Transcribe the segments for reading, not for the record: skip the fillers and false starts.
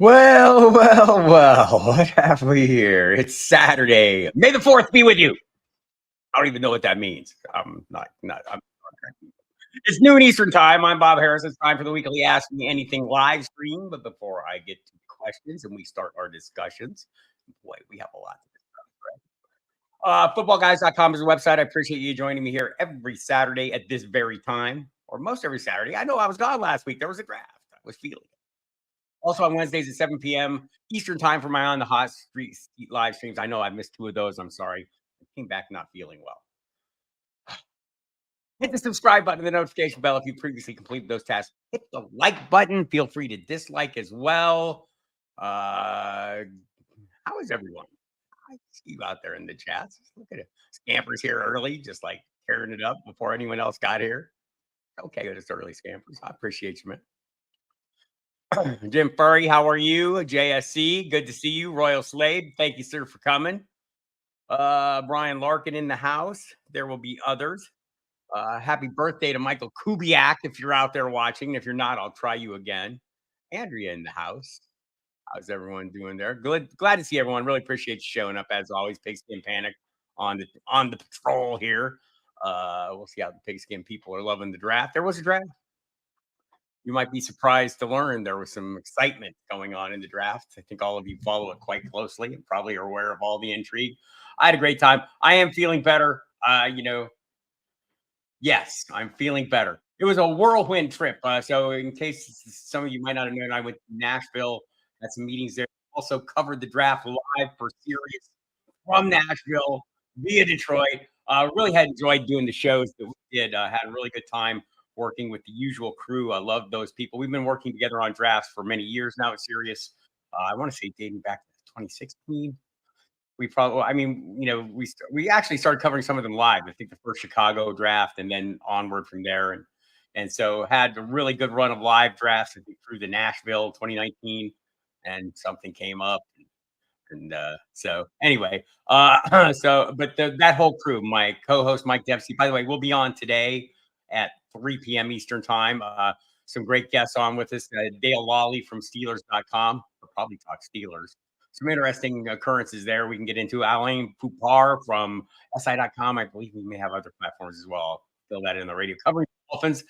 Well, what have we here? It's Saturday. May the 4th be with you. I don't even know what that means. I'm not. It's noon Eastern time. I'm Bob Harris. It's time for the weekly Ask Me Anything live stream. But before I get to the questions and we start our discussions, boy, we have a lot to discuss, right? FootballGuys.com is the website. I appreciate you joining me here every Saturday at this very time, or most every Saturday. I know I was gone last week. There was a draft. I was feeling it. Also on Wednesdays at 7 p.m. Eastern time for my On the Hot Street live streams. I know I missed two of those. I'm sorry. I came back not feeling well. Hit the subscribe button and the notification bell if you previously completed those tasks. Hit the like button. Feel free to dislike as well. How is everyone? I see you out there in the chats. Look at it. Scampers here early, just like tearing it up before anyone else got here. Okay, it's early scampers. I appreciate you, man. Jim Furry, how are you? JSC, good to see you. Royal Slade, thank you, sir, for coming. Brian Larkin in the house. There will be others. Happy birthday to Michael Kubiak if you're out there watching. If you're not, I'll try you again. Andrea in the house. How's everyone doing there? Glad to see everyone. Really appreciate you showing up as always. Pigskin Panic on the patrol here. We'll see how the pigskin people are loving the draft. There was a draft. You might be surprised to learn there was some excitement going on in the draft. I think all of you follow it quite closely and probably are aware of all the intrigue. I had a great time. I am feeling better. Yes, I'm feeling better. It was a whirlwind trip. So, in case some of you might not have known, I went to Nashville, had some meetings there. Also covered the draft live for Sirius from Nashville via Detroit. Really had enjoyed doing the shows that we did. Had a really good time working with the usual crew. I love those people. We've been working together on drafts for many years now at Sirius. I want to say dating back to 2016. We probably, I mean, we actually started covering some of them live. I think the first Chicago draft, and then onward from there, and so had a really good run of live drafts. I think through the Nashville 2019, and something came up. And so anyway, that whole crew, my co-host Mike Dempsey, by the way, will be on today at 3 p.m. Eastern time. Some great guests on with us. Dale Lawley from Steelers.com. We'll probably talk Steelers. Some interesting occurrences there we can get into. Alain Poupar from SI.com. I believe we may have other platforms as well. I'll fill that in the radio. Covering Dolphins.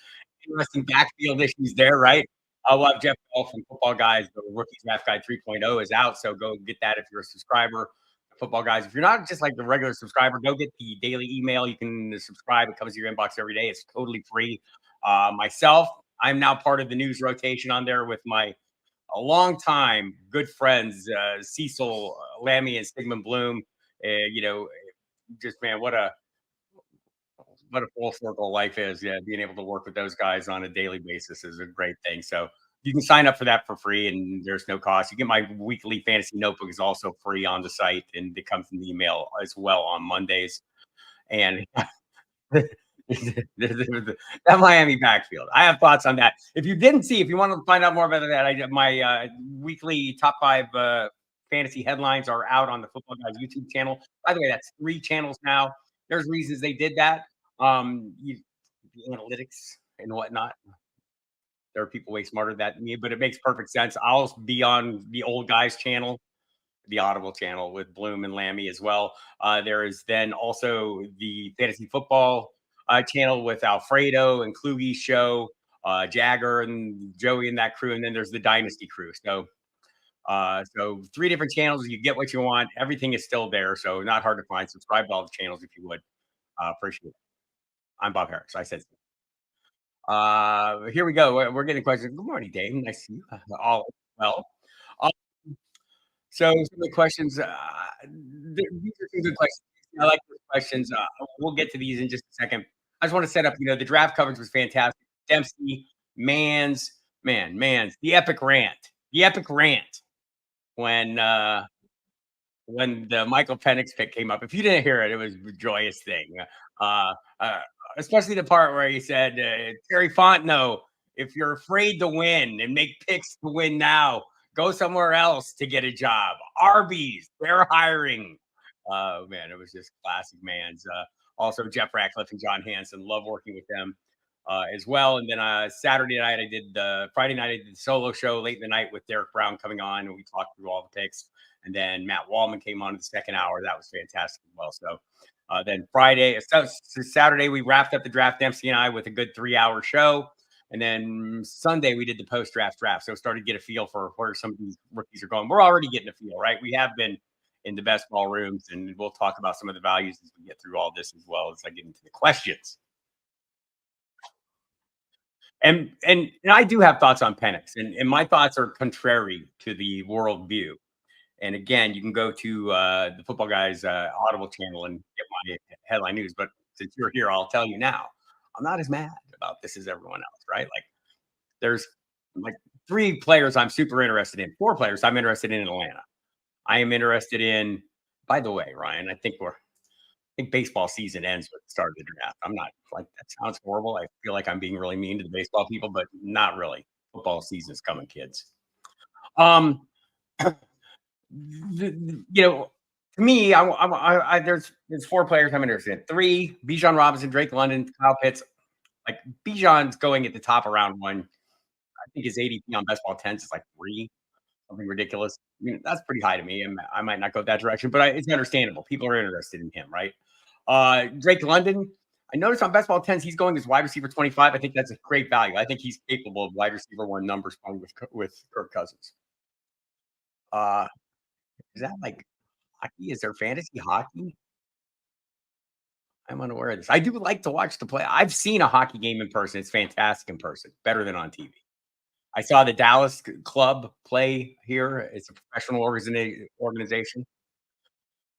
Interesting backfield issues there, right? We'll have Jeff Bell from Football Guys. The Rookie Draft Guide 3.0 is out, so go get that if you're a subscriber. Football Guys. If you're not just like the regular subscriber, go get the daily email. You can subscribe. It comes to your inbox every day. It's totally free. Myself, I'm now part of the news rotation on there with my a long time good friends, Cecil Lammy and Sigmund Bloom. Just man, what a full circle life is. Yeah, being able to work with those guys on a daily basis is a great thing. So you can sign up for that for free, and there's no cost. You get my weekly fantasy notebook is also free on the site, and it comes in the email as well on Mondays. And that Miami backfield, I have thoughts on that. If you want to find out more about that, my weekly top 5 fantasy headlines are out on the Football Guys YouTube channel. By the way, that's 3 channels now. There's reasons they did that. The analytics and whatnot. There are people way smarter than me, but it makes perfect sense. I'll be on the old guys channel, the Audible channel with Bloom and Lammy as well. There is then also the fantasy football channel with Alfredo and Kluge's show, Jagger and Joey and that crew, and then there's the Dynasty crew. So 3 different channels. You get what you want. Everything is still there, so not hard to find. Subscribe to all the channels if you would. Appreciate it. I'm Bob Harris. I said so. Here we go. We're getting questions. Good morning, Dave. Nice to see you. All well. Um, so some of the questions. These are some good questions. I like those questions. We'll get to these in just a second. I just want to set up. The draft coverage was fantastic. Dempsey, Mans, the epic rant when the Michael Penix pick came up. If you didn't hear it, it was a joyous thing. Especially the part where he said, Terry Fontenot, if you're afraid to win and make picks to win now, go somewhere else to get a job. Arby's, they're hiring. Man, it was just classic Mans. Also, Jeff Ratcliffe and John Hansen, love working with them. as well. And then Saturday night, I did the Friday night, I did the solo show late in the night with Derek Brown coming on, and we talked through all the picks. And then Matt Wallman came on in the second hour. That was fantastic as well. So then Saturday, we wrapped up the draft, Dempsey and I, with a good 3 hour show. And then Sunday, we did the post draft. So started to get a feel for where some of these rookies are going. We're already getting a feel, right? We have been in the best ball rooms, and we'll talk about some of the values as we get through all this, as well as I get into the questions. And I do have thoughts on Penix, and my thoughts are contrary to the world view. And again, you can go to the Football Guys Audible channel and get my headline news. But since you're here, I'll tell you now, I'm not as mad about this as everyone else, right? Like, there's like 3 players I'm super interested in, 4 players I'm interested in Atlanta. I am interested in. By the way, Ryan, I think baseball season ends with the start of the draft. I'm not like, that sounds horrible. I feel like I'm being really mean to the baseball people, but not really. Football season's coming, kids. Um, to me, there's 4 players I'm interested in. 3: Bijan Robinson, Drake London, Kyle Pitts. Like, Bijan's going at the top of round 1. I think his ADP on Best Ball 10s is like 3, something ridiculous. I mean, that's pretty high to me, and I might not go that direction, but it's understandable. People are interested in him, right? Drake London, I noticed on Best Ball 10s, he's going as wide receiver 25. I think that's a great value. I think he's capable of wide receiver 1 numbers playing with Kirk Cousins. Uh, is that like hockey? Is there fantasy hockey? I'm unaware of this. I do like to watch the play. I've seen a hockey game in person. It's fantastic in person, better than on TV. I saw the Dallas club play here. It's a professional organization.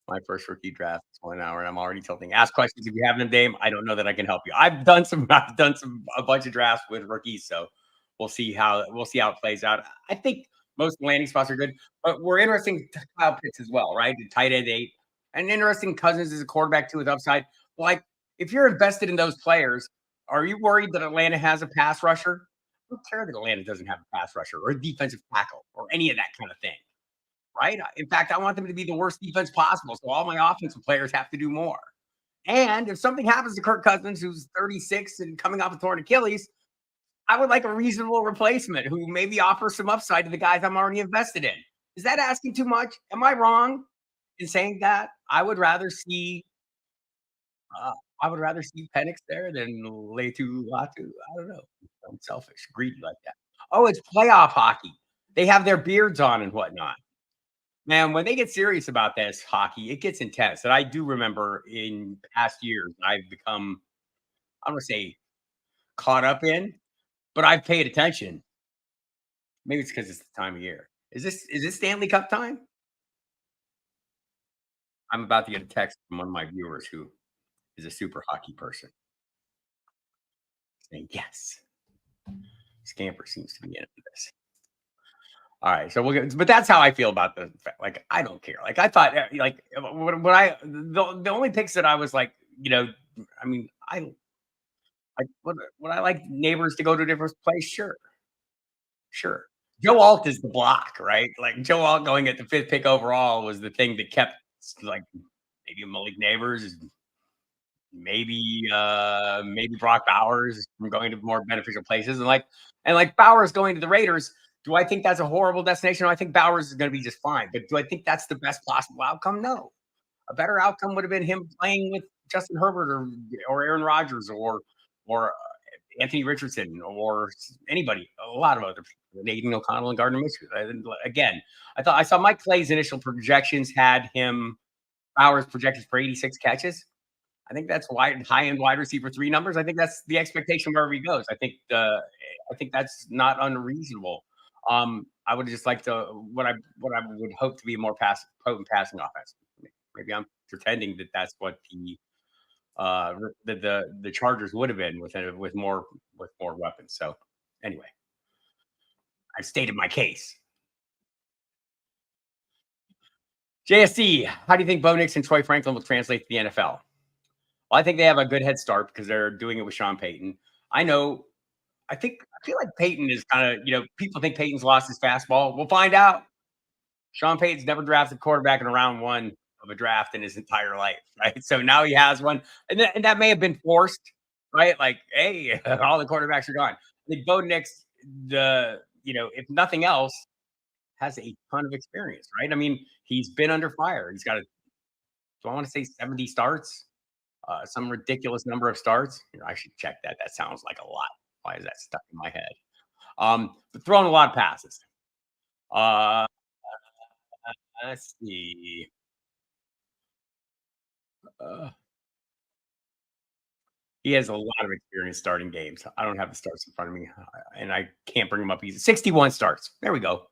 My first rookie draft is 1 hour, and I'm already tilting. Ask questions if you have them, Dame. I don't know that I can help you. I've done a bunch of drafts with rookies, so we'll see how it plays out. I think most landing spots are good, but we're interesting to Kyle Pitts as well, right? The tight end 8. And interesting Cousins is a quarterback too with upside. Like, if you're invested in those players, are you worried that Atlanta has a pass rusher? I don't care that Atlanta doesn't have a pass rusher or a defensive tackle or any of that kind of thing, right? In fact, I want them to be the worst defense possible. So all my offensive players have to do more. And if something happens to Kirk Cousins, who's 36 and coming off a torn Achilles, I would like a reasonable replacement who maybe offers some upside to the guys I'm already invested in. Is that asking too much? Am I wrong in saying that? Uh, I would rather see Penix there than Letu Latu. I don't know. I'm selfish, greedy like that. Oh, it's playoff hockey. They have their beards on and whatnot. Man, when they get serious about this hockey, it gets intense. And I do remember in past years, I've become, I'm going to say, caught up in, but I've paid attention. Maybe it's because it's the time of year. Is this Stanley Cup time? I'm about to get a text from one of my viewers who is a super hockey person saying yes. Scamper seems to be into this. All right, so we'll get, but that's how I feel about like, I don't care. Like, I thought, like, the only picks that I was like, I mean, would I like neighbors to go to a different place? Sure, sure. Joe Alt is the block, right? Like, Joe Alt going at the 5th pick overall was the thing that kept, like, maybe Malik Neighbors, maybe Brock Bowers from going to more beneficial places, and like Bowers going to the Raiders. Do I think that's a horrible destination? No, I think Bowers is going to be just fine. But do I think that's the best possible outcome? No. A better outcome would have been him playing with Justin Herbert or Aaron Rodgers or Anthony Richardson or anybody, a lot of other people, Nathan O'Connell and Gardner Minshew. Again, I saw Mike Clay's initial projections had him Bowers projected for 86 catches. I think that's high end wide receiver 3 numbers. I think that's the expectation wherever he goes. I think that's not unreasonable. I would just like to what I would hope to be a more potent passing offense. Maybe I'm pretending that that's what the Chargers would have been with more weapons. So anyway, I've stated my case. JSC, how do you think Bo Nix and Troy Franklin will translate to the NFL? Well, I think they have a good head start because they're doing it with Sean Payton. I know. I feel like Peyton is kind of, people think Peyton's lost his fastball. We'll find out. Sean Payton's never drafted a quarterback in round 1 of a draft in his entire life, right? So now he has one, and that may have been forced, right? Like, hey, all the quarterbacks are gone. Like Bo Nix, if nothing else, has a ton of experience, right? I mean, he's been under fire. He's got do I want to say 70 starts? Some ridiculous number of starts. I should check that. That sounds like a lot. Why is that stuck in my head? But throwing a lot of passes. Uh, let's see. Uh, he has a lot of experience starting games. I don't have the starts in front of me, and I can't bring them up easy. 61 starts. There we go.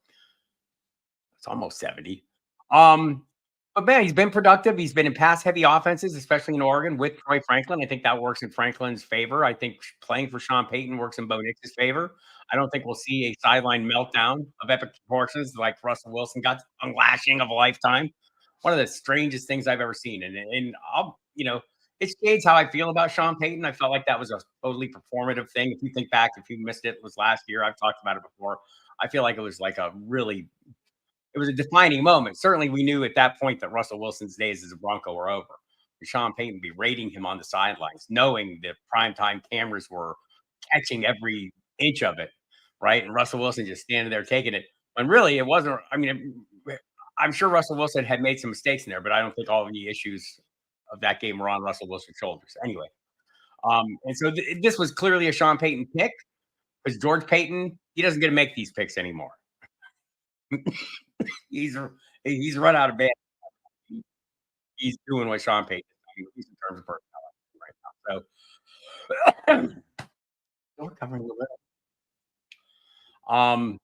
It's almost 70. Um, but man, he's been productive. He's been in pass heavy offenses, especially in Oregon with Troy Franklin. I think that works in Franklin's favor. I think playing for Sean Payton works in Bo Nix's favor. I don't think we'll see a sideline meltdown of epic proportions like Russell Wilson got a lashing of a lifetime. One of the strangest things I've ever seen. And it shades how I feel about Sean Payton. I felt like that was a totally performative thing. If you think back, if you missed it, it was last year. I've talked about it before. I feel like it was like a really it was a defining moment. Certainly, we knew at that point that Russell Wilson's days as a Bronco were over. Sean Payton be rating him on the sidelines, knowing that primetime cameras were catching every inch of it, right? And Russell Wilson just standing there taking it. When really it wasn't. I mean, I'm sure Russell Wilson had made some mistakes in there, but I don't think all of the issues of that game were on Russell Wilson's shoulders. Anyway, and so this was clearly a Sean Payton pick because George Payton he doesn't get to make these picks anymore. He's he's run out of band. He's doing what Sean Payton is doing, at least in terms of personality right now. So we're covering a little bit.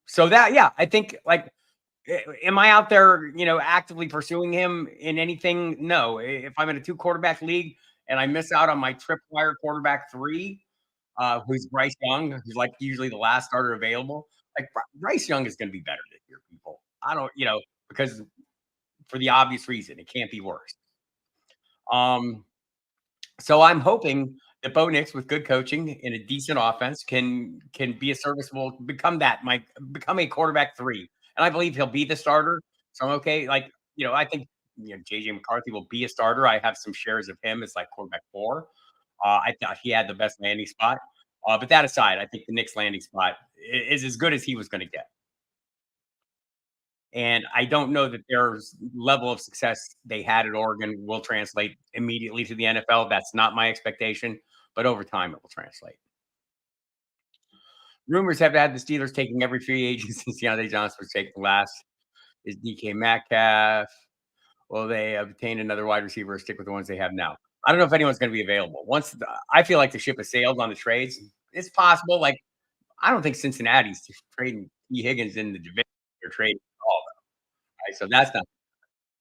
So that yeah, I think like am I out there, actively pursuing him in anything? No. If I'm in a two quarterback league and I miss out on my tripwire quarterback three, who's Bryce Young, who's like usually the last starter available, like Bryce Young is going to be better this year, people. I don't, because for the obvious reason, it can't be worse. Um, So I'm hoping that Bo Nix, with good coaching and a decent offense, can be a serviceable, become a quarterback three, and I believe he'll be the starter. So I'm okay. Like I think JJ McCarthy will be a starter. I have some shares of him as like quarterback four. I thought he had the best landing spot. But that aside, I think the Knicks landing spot is as good as he was going to get. And I don't know that their level of success they had at Oregon will translate immediately to the NFL. That's not my expectation, but over time it will translate. Rumors have had the Steelers taking every free agent since Deontay Johnson was taken last. Is DK Metcalf? Will they obtain another wide receiver or stick with the ones they have now? I don't know if anyone's going to be available. I feel like the ship has sailed on the trades. It's possible. Like I don't think Cincinnati's trading E. Higgins in the division. They're trading at all. Right? So that's not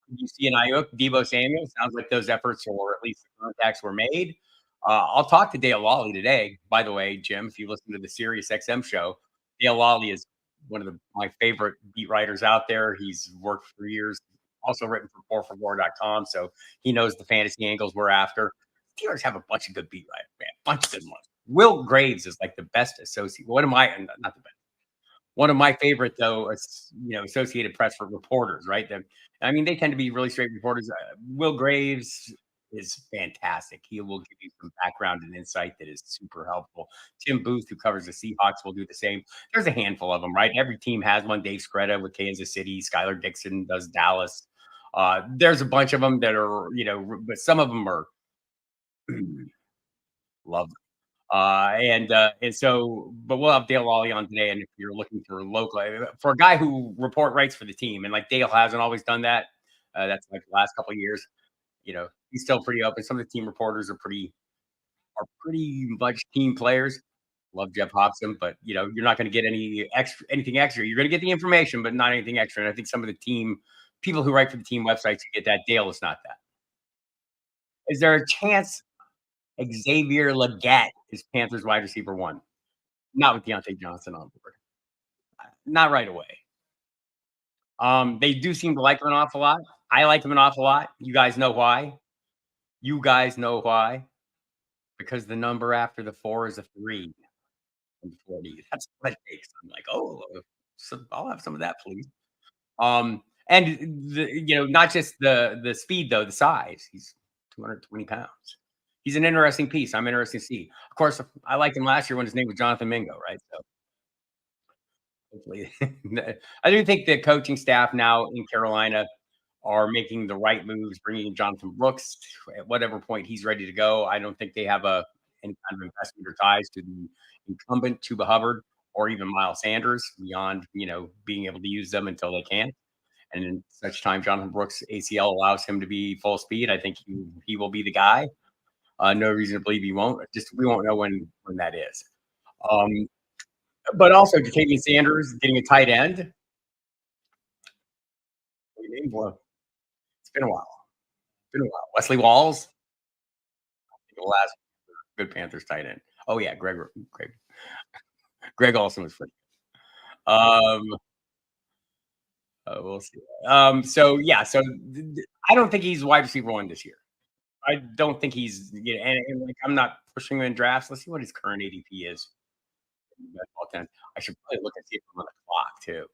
you see an Ayuk, Debo Samuel. Sounds like those efforts or at least the contacts were made. I'll talk to Dale Lawley today. By the way, Jim, if you listen to the Sirius XM show, Dale Lawley is one of my favorite beat writers out there. He's worked for years, also written for 4for4.com, so he knows the fantasy angles we're after. Steelers have a bunch of good beat writers, man, bunch of good ones. Will Graves is like the best associate. What am I? Not the best. One of my favorite, though, is, Associated Press for reporters, right? I mean, they tend to be really straight reporters. Will Graves is fantastic. He will give you some background and insight that is super helpful. Tim Booth, who covers the Seahawks, will do the same. There's a handful of them, right? Every team has one. Dave Scretta with Kansas City. Skylar Dixon does Dallas. There's a bunch of them that are, but some of them are love and so, but we'll have Dale Lawley on today. And if you're looking for local, for a guy who report writes for the team, and like Dale hasn't always done that, that's like the last couple of years. He's still pretty open. Some of the team reporters are pretty much team players. Love Jeff Hobson, but you're not going to get anything extra. You're going to get the information, but not anything extra. And I think some of the team people who write for the team websites get that. Dale is not that. Is there a chance Xavier Legette is Panthers wide receiver one? Not with Deontay Johnson on board. Not right away. They do seem to like him an awful lot. I like him an awful lot. You guys know why? You guys know why? Because the number after the 4 is a 3 and 40. That's what it takes. I'm like, oh, so I'll have some of that, please. And not just the speed though, the size. He's 220 pounds. He's an interesting piece. I'm interested to see. Of course, I liked him last year when his name was Jonathan Mingo, right? So hopefully, I do think the coaching staff now in Carolina are making the right moves, bringing in Jonathan Brooks at whatever point he's ready to go. I don't think they have any kind of investment or ties to the incumbent Chuba Hubbard or even Miles Sanders beyond being able to use them until they can. And in such time Jonathan Brooks ACL allows him to be full speed, I think he will be the guy. No reason to believe he won't. Just we won't know when that is. Um, but also Jatavian Sanders getting a tight end. Well, it's been a while. It's been a while. Wesley Walls, the last good Panthers tight end. Oh yeah, Greg Olson was pretty. Um, we'll see. So yeah, I don't think he's wide receiver one this year. I don't think he's and like I'm not pushing him in drafts. Let's see what his current ADP is. I should probably look and see if I'm on the clock too.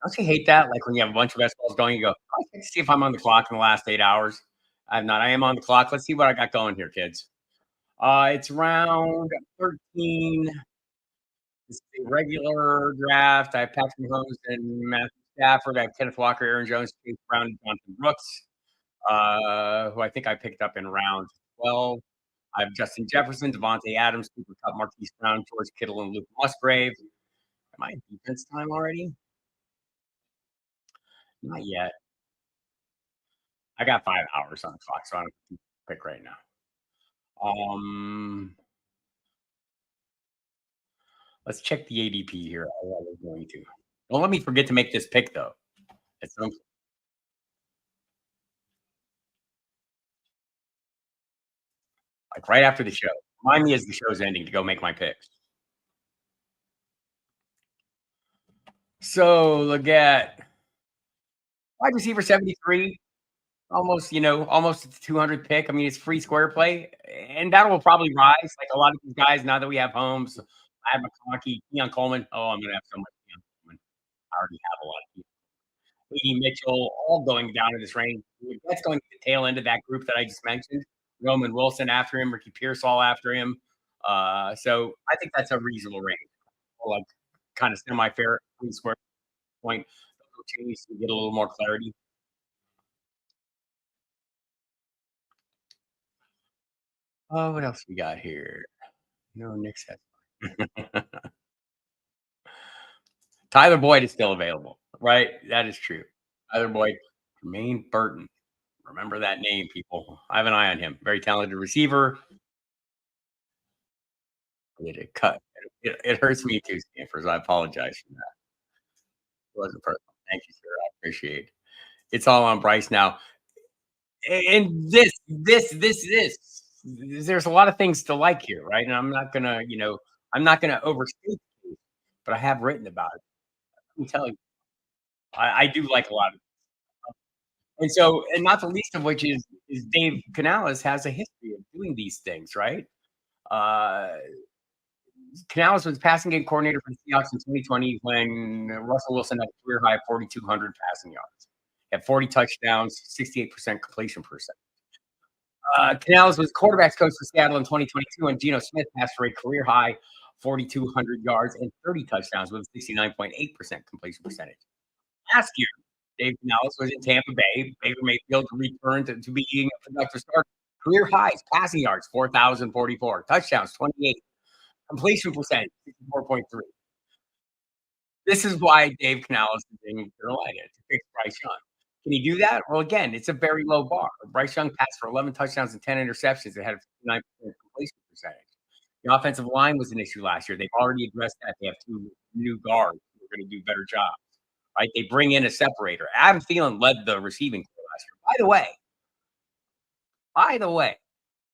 Don't you hate that? Like when you have a bunch of best balls going, you go, let's see if I'm on the clock in the last 8 hours. I'm not. I am on the clock. Let's see what I got going here, kids. It's round 13. This is a regular draft. I have Patrick Mahomes and Matthew Stafford. I have Kenneth Walker, Aaron Jones, Chase Brown, and Jonathan Brooks, who I think I picked up in round 12. I have Justin Jefferson, Devontae Adams, Cooper Kupp, Marquise Brown, George Kittle, and Luke Musgrave. Am I in defense time already? Not yet. I got 5 hours on the clock, so I don't pick right now. Let's check the ADP here. We're going to. Don't let me forget to make this pick though. It's like right after the show. Remind me as the show's ending to go make my picks. So look at wide receiver 73, almost at the 200 pick. I mean, it's free square play, and that will probably rise. Like a lot of these guys, now that we have Holmes, I have McConkey, Keon Coleman. Oh, I'm gonna have so much Keon Coleman. I already have a lot of Keon. Mitchell, all going down in this range. That's going to the tail end of that group that I just mentioned. Roman Wilson after him, Ricky Pearsall after him. So I think that's a reasonable range. Like kind of semi-fair square point. Change to get a little more clarity. Oh, what else we got here? No, Nick's has Tyler Boyd is still available, right? That is true. Tyler Boyd, Jermaine Burton. Remember that name, people. I have an eye on him. Very talented receiver. It cut. It hurts me too, Stanford. I apologize for that. It wasn't personal. Thank you, sir. I appreciate it. It's all on Bryce now. And there's a lot of things to like here, right? And I'm not gonna overstate it, but I have written about it. I'm telling you, I do like a lot of, and not the least of which is Dave Canales has a history of doing these things, right? Uh, Canales was passing game coordinator for the Seahawks in 2020 when Russell Wilson had a career high of 4,200 passing yards. He had 40 touchdowns, 68% completion percent. Canales was quarterbacks coach for Seattle in 2022, and Geno Smith passed for a career high 4,200 yards and 30 touchdowns with a 69.8% completion percentage. Last year, Dave Canales was in Tampa Bay. Baker Mayfield returned to being a productive starter. Career highs, passing yards, 4,044. Touchdowns, 28. Completion percentage, 64.3. This is why Dave Canales is in Carolina to fix Bryce Young. Can he do that? Well, again, it's a very low bar. Bryce Young passed for 11 touchdowns and 10 interceptions. It had a 59% completion percentage. The offensive line was an issue last year. They've already addressed that. They have two new guards who are going to do better jobs. Right? They bring in a separator. Adam Thielen led the receiving corps last year. By the way,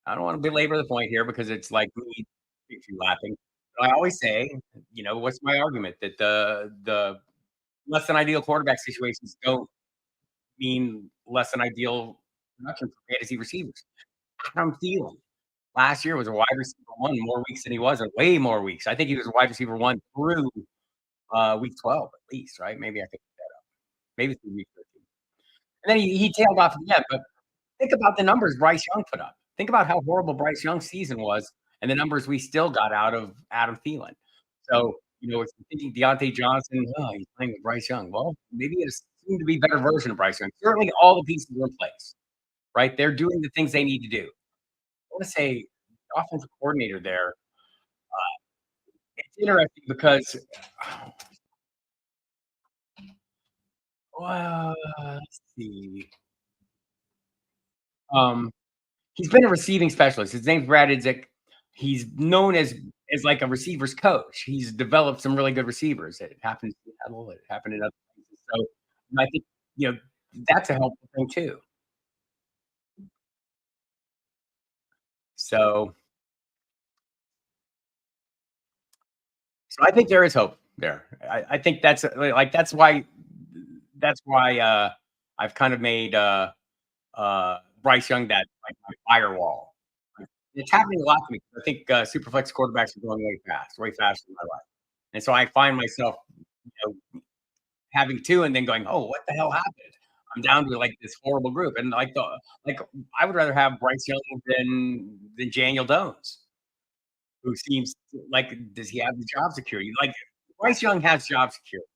I don't want to belabor the point here because it's like me laughing. But I always say, what's my argument that the less than ideal quarterback situations don't mean less than ideal production for fantasy receivers. Adam Thielen last year was a wide receiver one more weeks than he was, and way more weeks. I think he was a wide receiver one through week 12 at least, right? Maybe I think that up. Maybe through week 13. And then he tailed off again. But think about the numbers Bryce Young put up. Think about how horrible Bryce Young's season was and the numbers we still got out of Adam Thielen. So, if you're thinking Deontay Johnson, oh, he's playing with Bryce Young. Well, maybe it's soon to be better version of Bryce Young. Certainly all the pieces are in place, right? They're doing the things they need to do. I want to say offensive coordinator there. It's interesting because, well, let's see. Um, he's been a receiving specialist. His name's Brad Idzik. He's known as like a receivers coach. He's developed some really good receivers. It happened in Seattle. It happened in other places. So I think you know that's a helpful thing too. So I think there is hope there. I think that's like that's why I've kind of made Bryce Young that like my firewall. It's happening a lot to me. I think superflex quarterbacks are going way faster in my life, and so I find myself having two and then going, "Oh, what the hell happened?" I'm down to like this horrible group, and like I would rather have Bryce Young than Daniel Jones, who seems like does he have the job security? Like Bryce Young has job security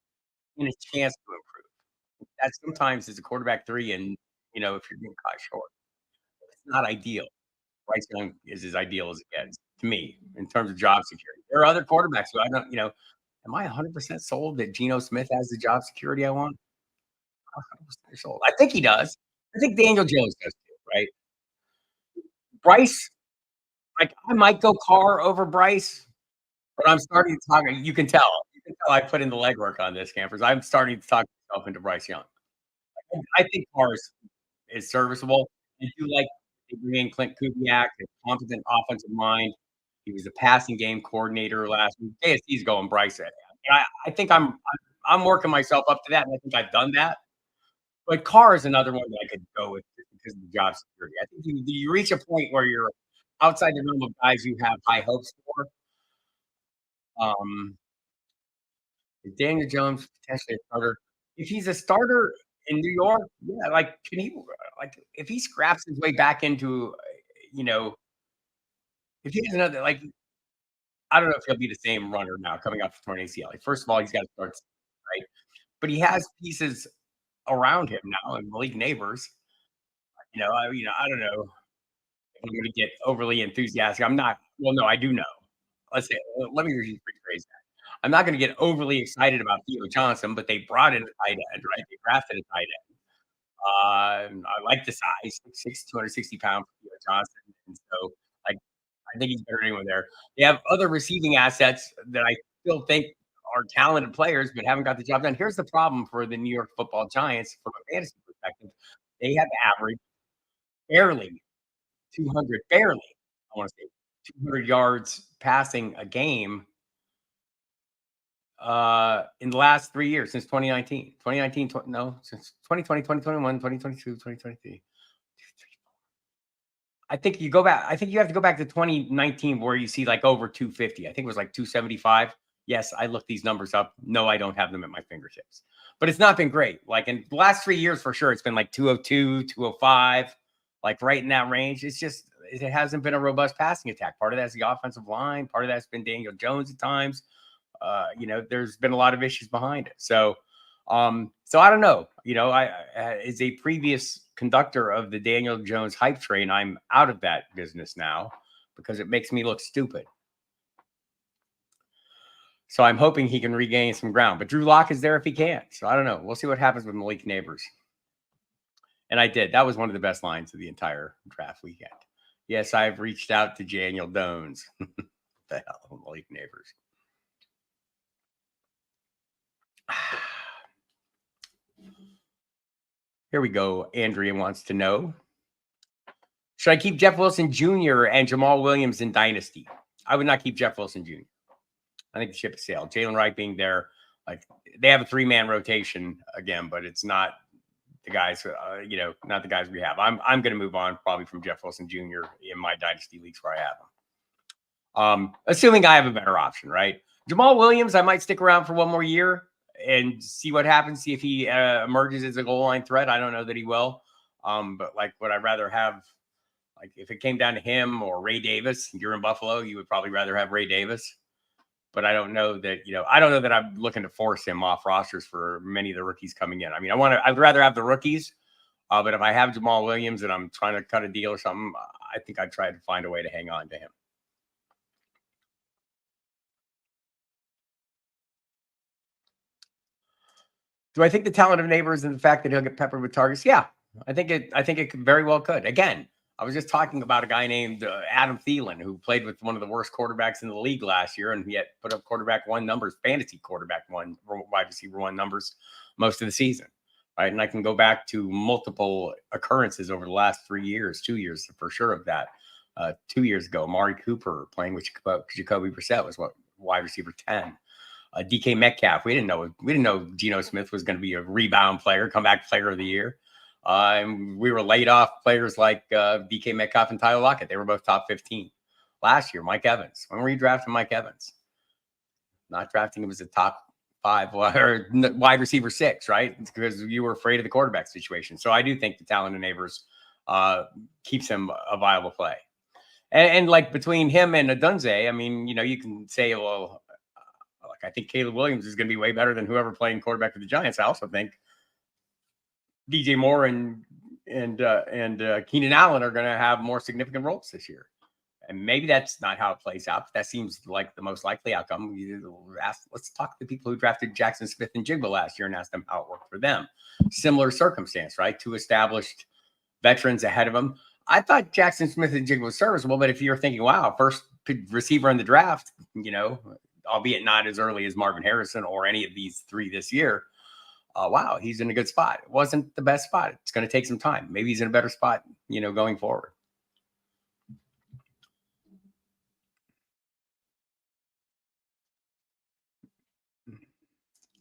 and a chance to improve. That's sometimes as a quarterback three, and if you're getting caught short, it's not ideal. Bryce Young is as ideal as it gets to me in terms of job security. There are other quarterbacks who I don't, am I 100% sold that Geno Smith has the job security I want? 100% sold. I think he does. I think Daniel Jones does too, right? Bryce, like I might go Carr over Bryce, but I'm starting to talk. You can tell. You can tell I put in the legwork on this, campers. I'm starting to talk myself into Bryce Young. I think Carr is serviceable. I do like they bring in Clint Kubiak, a competent offensive mind. He was a passing game coordinator last week. JSC's going Bryce. I think I'm working myself up to that, and I think I've done that. But Carr is another one that I could go with just because of the job security. I think you reach a point where you're outside the realm of guys you have high hopes for. Um, is Daniel Jones potentially a starter? If he's a starter in New York, yeah, like can he like if he scraps his way back into you know if he has another like I don't know if he'll be the same runner now coming off the torn ACL. Like, first of all, he's got to start right, but he has pieces around him now and Malik Neighbors. I don't know if I'm going to get overly enthusiastic. I'm not. Well, no, I do know. Let's say. Let me rephrase that. I'm not going to get overly excited about Theo Johnson, but they brought in a tight end, right? They drafted a tight end. I like the size, 6'6", 260 pounds for Theo Johnson, and so like I think he's better than anyone there. They have other receiving assets that I still think are talented players, but haven't got the job done. Here's the problem for the New York Football Giants from a fantasy perspective: they have averaged barely 200, barely. I want to say 200 yards passing a game in the last 3 years since 2019. 2019, no, since 2020, 2021, 2022, 2023. I think you go back. I think you have to go back to 2019 where you see like over 250. I think it was like 275. Yes, I looked these numbers up. No, I don't have them at my fingertips. But it's not been great. Like in the last 3 years for sure, it's been like 202, 205, like right in that range. It's just it hasn't been a robust passing attack. Part of that's the offensive line. Part of that's been Daniel Jones at times. There's been a lot of issues behind it. So I don't know. I as a previous conductor of the Daniel Jones hype train, I'm out of that business now because it makes me look stupid. So I'm hoping he can regain some ground. But Drew Lock is there if he can. So I don't know. We'll see what happens with Malik Neighbors. And I did. That was one of the best lines of the entire draft weekend. Yes, I've reached out to Daniel Jones. The hell, Malik Neighbors. Here we go. Andrea wants to know, should I keep Jeff Wilson Jr. and Jamal Williams in Dynasty? I would not keep Jeff Wilson Jr. I think the ship has sailed. Jalen Wright being there, like they have a 3-man rotation again, but it's not the guys, not the guys we have. I'm going to move on probably from Jeff Wilson Jr. in my Dynasty leagues where I have him. Assuming I have a better option, right? Jamal Williams, I might stick around for one more year and see what happens, see if he emerges as a goal line threat. I don't know that he will. But like, would I rather have Like if it came down to him or Ray Davis, you're in Buffalo, you would probably rather have Ray Davis. But I don't know that, I don't know that I'm looking to force him off rosters for many of the rookies coming in. I mean, I'd rather have the rookies. But if I have Jamal Williams and I'm trying to cut a deal or something, I think I'd try to find a way to hang on to him. Do I think the talent of Neighbors and the fact that he'll get peppered with targets? Yeah, I think it very well could. Again, I was just talking about a guy named Adam Thielen who played with one of the worst quarterbacks in the league last year, and yet put up quarterback one numbers, fantasy quarterback one, wide receiver one numbers most of the season. Right. And I can go back to multiple occurrences over the last 3 years, 2 years for sure of that. 2 years ago, Amari Cooper playing with Jacoby Brissett was wide receiver 10. DK Metcalf, we didn't know Geno Smith was going to be a rebound player, comeback player of the year. And we were laid off players like DK Metcalf and Tyler Lockett. They were both top 15 last year. Mike Evans. When were you drafting Mike Evans? Not drafting him as a top 5 or wide receiver 6, right? It's because you were afraid of the quarterback situation. So I do think the talent of Neighbors keeps him a viable play. And like between him and Adunze, I mean, you can say, well, like I think Caleb Williams is going to be way better than whoever playing quarterback for the Giants. I also think DJ Moore and Keenan Allen are going to have more significant roles this year. And maybe that's not how it plays out, but that seems like the most likely outcome. Let's talk to the people who drafted Jackson Smith and Jigba last year and ask them how it worked for them. Similar circumstance, right? 2 established veterans ahead of them. I thought Jackson Smith and Jigba was serviceable, but if you're thinking, wow, first receiver in the draft, albeit not as early as Marvin Harrison or any of these 3 this year, wow, he's in a good spot. It wasn't the best spot. It's going to take some time. Maybe he's in a better spot, going forward.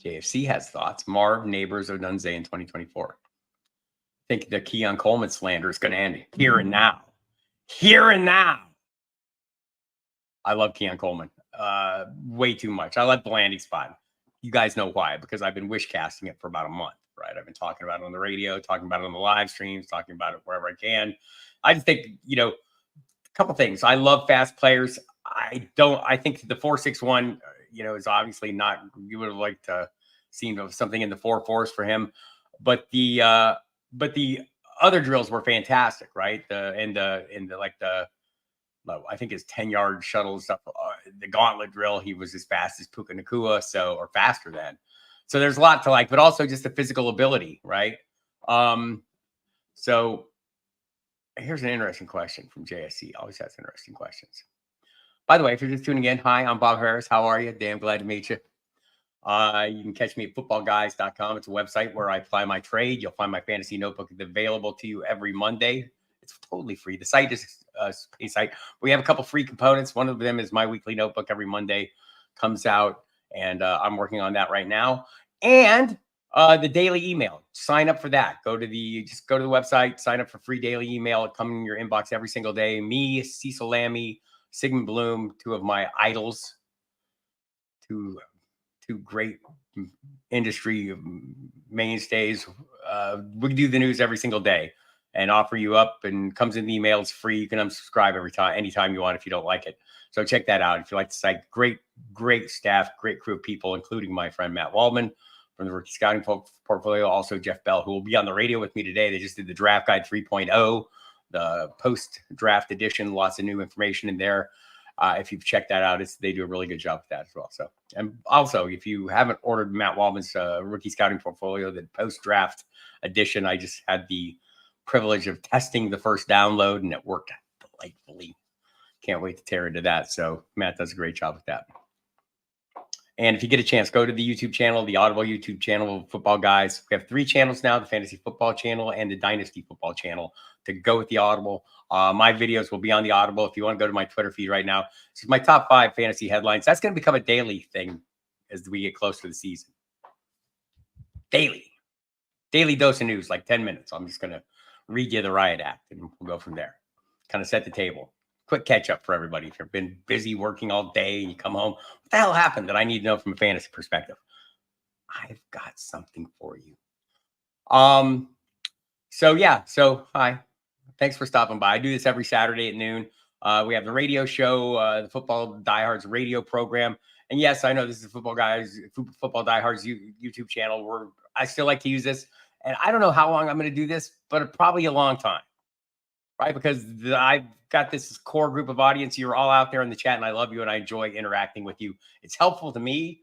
JFC has thoughts. Marv, Neighbors, Odunze in 2024. I think the Keon Coleman slander is going to end here and now. Here and now. I love Keon Coleman way too much. I like the landing spot. You guys know why, because I've been wish casting it for about a month, right? I've been talking about it on the radio, talking about it on the live streams, talking about it wherever I can. I just think, a couple things. I love fast players. I think the 4.61, is obviously not, you would have liked to see something in the 4.4s for him, but the other drills were fantastic, right? I think his 10-yard shuttle stuff, the gauntlet drill, he was as fast as Puka Nacua, or faster than. So there's a lot to like, but also just the physical ability, right? So here's an interesting question from JSC. Always has interesting questions. By the way, if you're just tuning in, hi, I'm Bob Harris. How are you? Damn glad to meet you. You can catch me at FootballGuys.com. It's a website where I apply my trade. You'll find my fantasy notebook available to you every Monday. It's totally free. The site is a site. We have a couple free components. One of them is my weekly notebook every Monday comes out, and I'm working on that right now. And the daily email. Sign up for that. Just go to the website, sign up for free daily email. It comes in your inbox every single day. Me, Cecil Lammy, Sigmund Bloom, 2 of my idols, two great industry mainstays. We do the news every single day and offer you up, and comes in the email. It's free. You can unsubscribe anytime you want if you don't like it. So check that out. If you like the site, great staff, great crew of people, including my friend Matt Waldman from the Rookie Scouting Portfolio. Also Jeff Bell, who will be on the radio with me today. They just did the Draft Guide 3.0, the post-draft edition. Lots of new information in there. If you've checked that out, they do a really good job with that as well. So, and also, if you haven't ordered Matt Waldman's Rookie Scouting Portfolio, the post-draft edition, I just had the privilege of testing the first download, and it worked delightfully. Can't wait to tear into that. So Matt does a great job with that. And if you get a chance, go to the YouTube channel, the Audible YouTube channel, Football Guys. We have 3 channels now, the Fantasy Football channel and the Dynasty Football channel, to go with the Audible. My videos will be on the Audible. If you want to go to my Twitter feed right now, this is my top 5 fantasy headlines. That's going to become a daily thing as we get closer to the season. Daily dose of news, like 10 minutes. I'm just going to read you the riot act, and we'll go from there. Kind of set the table. Quick catch up for everybody. If you've been busy working all day and you come home, what the hell happened that I need to know from a fantasy perspective? I've got something for you. So hi. Thanks for stopping by. I do this every Saturday at noon. We have the radio show, the Football Diehards radio program. And yes, I know this is Football Diehards YouTube channel where I still like to use this. And I don't know how long I'm going to do this, but probably a long time, right? Because I've got this core group of audience. You're all out there in the chat, and I love you, and I enjoy interacting with you. It's helpful to me.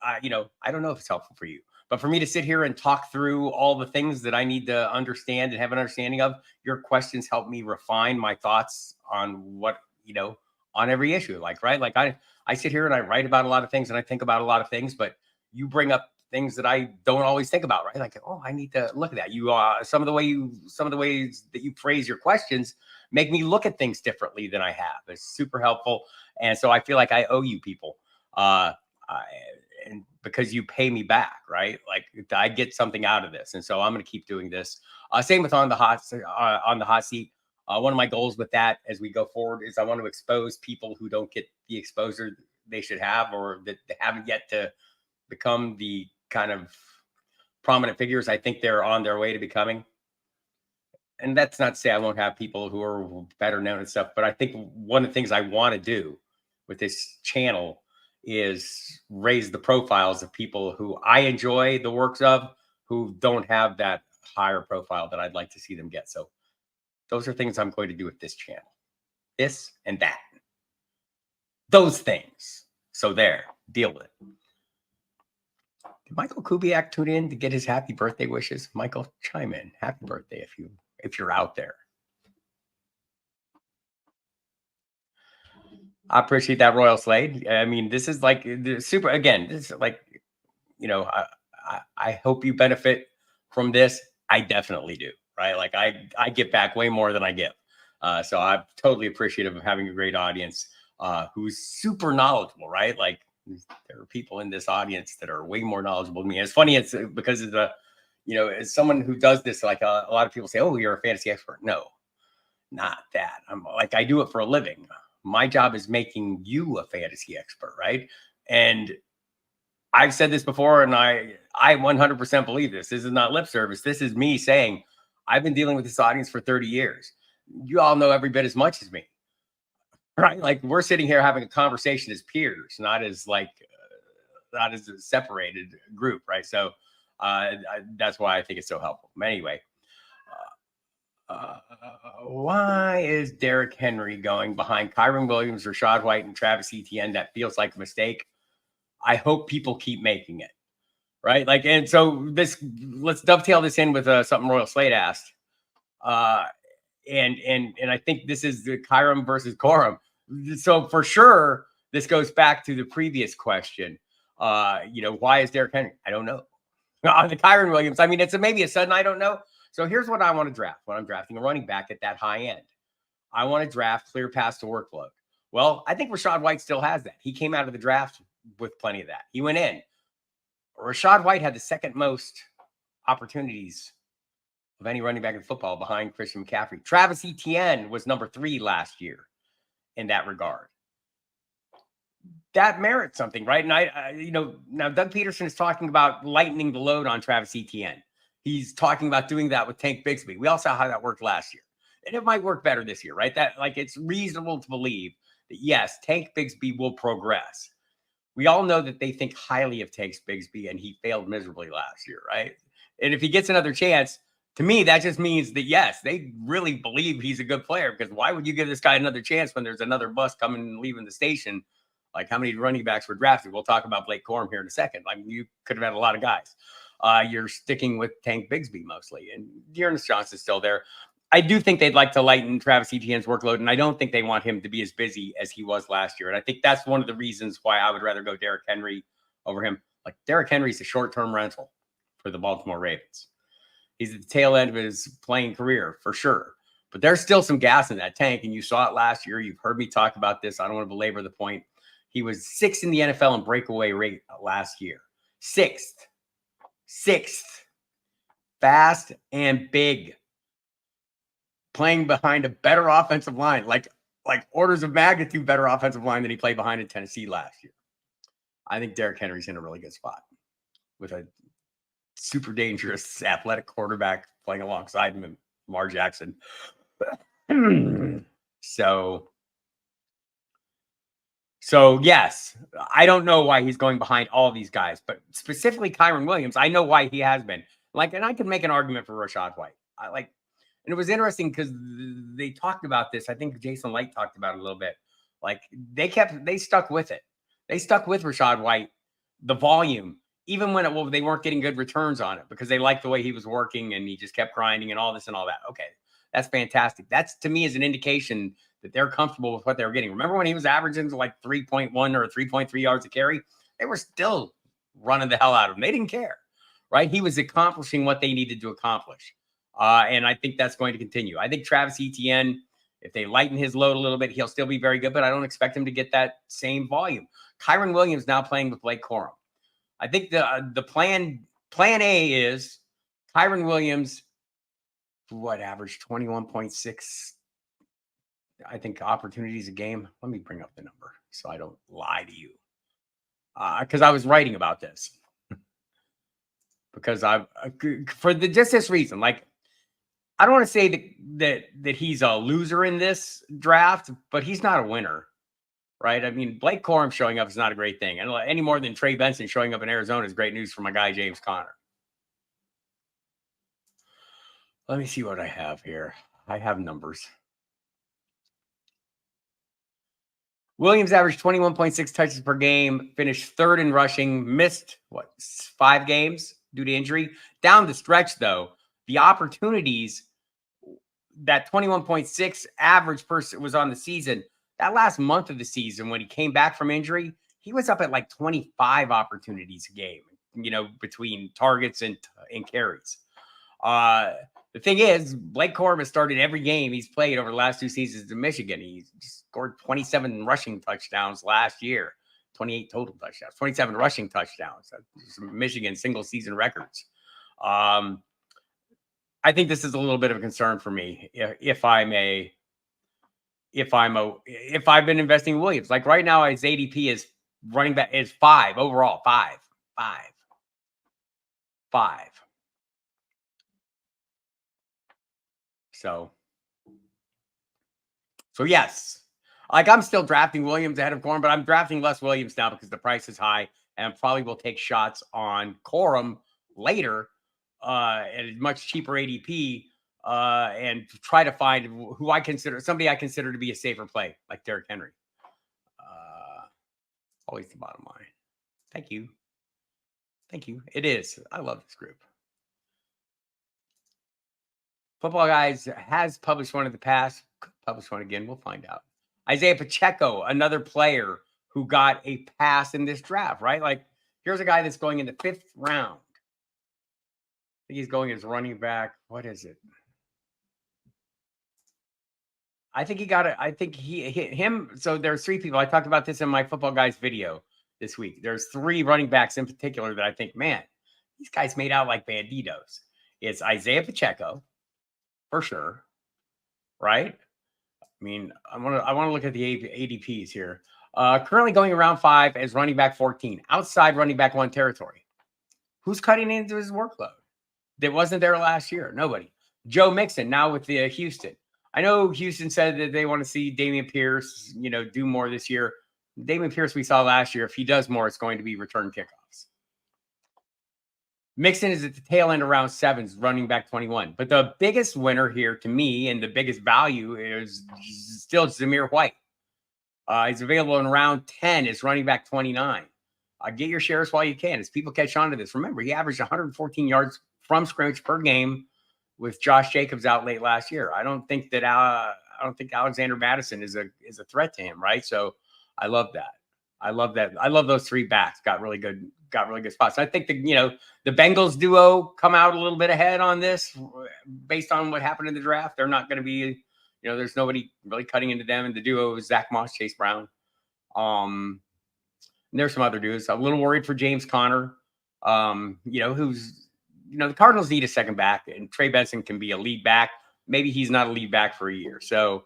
I don't know if it's helpful for you, but for me to sit here and talk through all the things that I need to understand and have an understanding of, your questions help me refine my thoughts on on every issue. Like, right. Like I sit here and I write about a lot of things and I think about a lot of things, but you bring up things that I don't always think about, right? Like, oh, I need to look at that. Some of the ways that you phrase your questions make me look at things differently than I have. It's super helpful. And so I feel like I owe you people. And because you pay me back, right? Like I get something out of this, and so I'm going to keep doing this. Same with on the hot seat. One of my goals with that as we go forward is I want to expose people who don't get the exposure they should have, or that they haven't yet to become the kind of prominent figures I think they're on their way to becoming. And that's not to say I won't have people who are better known and stuff, but I think one of the things I want to do with this channel is raise the profiles of people who I enjoy the works of, who don't have that higher profile that I'd like to see them get. So those are things I'm going to do with this channel. This and that. Those things. So there, deal with it. Did Michael Kubiak tune in to get his happy birthday wishes? Michael, chime in. Happy birthday if you're out there. I appreciate that, Royal Slade. I mean, this is like super. Again, this is like, I hope you benefit from this. I definitely do, right? Like I get back way more than I give. So I'm totally appreciative of having a great audience who's super knowledgeable, right? Like there are people in this audience that are way more knowledgeable than me. It's funny, it's because of as someone who does this, like a lot of people say, oh, you're a fantasy expert. No, not that. I'm like, I do it for a living. My job is making you a fantasy expert, right? And I've said this before, and I 100% believe this. This is not lip service. This is me saying I've been dealing with this audience for 30 years. You all know every bit as much as me, right? Like we're sitting here having a conversation as peers, not as not as a separated group, right? So that's why I think it's so helpful. Anyway. Why is Derrick Henry going behind Kyron Williams, Rachaad White, and Travis Etienne? That feels like a mistake. I hope people keep making it, right? Like, and so let's dovetail this in with something Royal Slade asked. And I think this is the Kyron versus Corum. So for sure, this goes back to the previous question. Why is Derrick Henry? I don't know. On the Kyron Williams, I mean, it's maybe a sudden I don't know. So here's what I want to draft when I'm drafting a running back at that high end. I want to draft clear pass to workload. Well, I think Rachaad White still has that. He came out of the draft with plenty of that. He went in. Rachaad White had the second most opportunities of any running back in football behind Christian McCaffrey. Travis Etienne was number 3 last year in that regard. That merits something, right? And now Doug Peterson is talking about lightening the load on Travis Etienne. He's talking about doing that with Tank Bigsby. We all saw how that worked last year. And it might work better this year, right? That it's reasonable to believe that yes, Tank Bigsby will progress. We all know that they think highly of Tank Bigsby, and he failed miserably last year, right? And if he gets another chance, to me, that just means that yes, they really believe he's a good player, because why would you give this guy another chance when there's another bus coming and leaving the station? Like how many running backs were drafted? We'll talk about Blake Corum here in a second. Like you could have had a lot of guys. You're sticking with Tank Bigsby mostly, and Dearness Johnson's still there. I do think they'd like to lighten Travis Etienne's workload, and I don't think they want him to be as busy as he was last year. And I think that's one of the reasons why I would rather go Derrick Henry over him. Like Derrick Henry's a short-term rental for the Baltimore Ravens. He's at the tail end of his playing career for sure, but there's still some gas in that tank, and you saw it last year. You've heard me talk about this. I don't want to belabor the point. He was 6th in the NFL in breakaway rate last year. 6th. Fast and big. Playing behind a better offensive line, like orders of magnitude better offensive line than he played behind in Tennessee last year. I think Derrick Henry's in a really good spot with a super dangerous athletic quarterback playing alongside him, Lamar Jackson. So yes, I don't know why he's going behind all these guys, but specifically Kyron Williams, I know why he has been. Like, and I can make an argument for Rashad White. I like, and it was interesting because they talked about this. I think Jason Light talked about it a little bit. Like they stuck with it. They stuck with Rashad White, the volume, even when they weren't getting good returns on it because they liked the way he was working and he just kept grinding and all this and all that. Okay, that's fantastic. That's to me is an indication that they're comfortable with what they were getting. Remember when he was averaging like 3.1 or 3.3 yards a carry? They were still running the hell out of him. They didn't care, right? He was accomplishing what they needed to accomplish. And I think that's going to continue. I think Travis Etienne, if they lighten his load a little bit, he'll still be very good, but I don't expect him to get that same volume. Kyron Williams now playing with Blake Corum. I think the plan A is Kyron Williams, averaged 21.6, I think, opportunities a game. Let me bring up the number so I don't lie to you. Because I was writing about this. Because just this reason, like, I don't want to say that he's a loser in this draft, but he's not a winner, right? I mean, Blake Corum showing up is not a great thing. And any more than Trey Benson showing up in Arizona is great news for my guy, James Conner. Let me see what I have here. I have numbers. Williams averaged 21.6 touches per game, finished third in rushing, missed 5 games due to injury. Down the stretch, though, the opportunities, that 21.6 average person was on the season. That last month of the season, when he came back from injury, he was up at like 25 opportunities a game, between targets and carries. The thing is, Blake Corum has started every game he's played over the last 2 seasons in Michigan. He scored 27 rushing touchdowns last year, 28 total touchdowns, 27 rushing touchdowns. That's Michigan single season records. I think this is a little bit of a concern for me if I've been investing in Williams. Like right now, his ADP is running back is 5 overall, 5. So yes, like I'm still drafting Williams ahead of Corum, but I'm drafting less Williams now because the price is high, and probably will take shots on Corum later at a much cheaper ADP, and try to find somebody I consider to be a safer play, like Derrick Henry. Always the bottom line. Thank you. It is. I love this group. Football Guys has published one in the past. Could publish one again. We'll find out. Isaiah Pacheco, another player who got a pass in this draft, right? Like, here's a guy that's going in the 5th round. I think he's going as running back. What is it? I think he got it. I think he hit him. So there's 3 people. I talked about this in my Football Guys video this week. There's 3 running backs in particular that I think, man, these guys made out like banditos. It's Isaiah Pacheco, for sure, right? I mean, I want to look at the ADPs here. Currently going around 5 as running back 14, outside running back 1 territory. Who's cutting into his workload? That wasn't there last year. Nobody. Joe Mixon now with the Houston. I know Houston said that they want to see Dameon Pierce, do more this year. Dameon Pierce we saw last year. If he does more, it's going to be return kickoffs. Mixon is at the tail end around 7s, running back 21. But the biggest winner here to me and the biggest value is still Zamir White. He's available in round 10 as running back 29. Get your shares while you can as people catch on to this. Remember, he averaged 114 yards from scrimmage per game with Josh Jacobs out late last year. I don't think Alexander Madison is a threat to him, right? So I love that. I love those 3 backs. Got really good spots. I think the Bengals duo come out a little bit ahead on this based on what happened in the draft. They're not going to be, there's nobody really cutting into them. And the duo is Zach Moss, Chase Brown. And there's some other dudes. I'm a little worried for James Conner, who's, the Cardinals need a second back, and Trey Benson can be a lead back. Maybe he's not a lead back for a year. So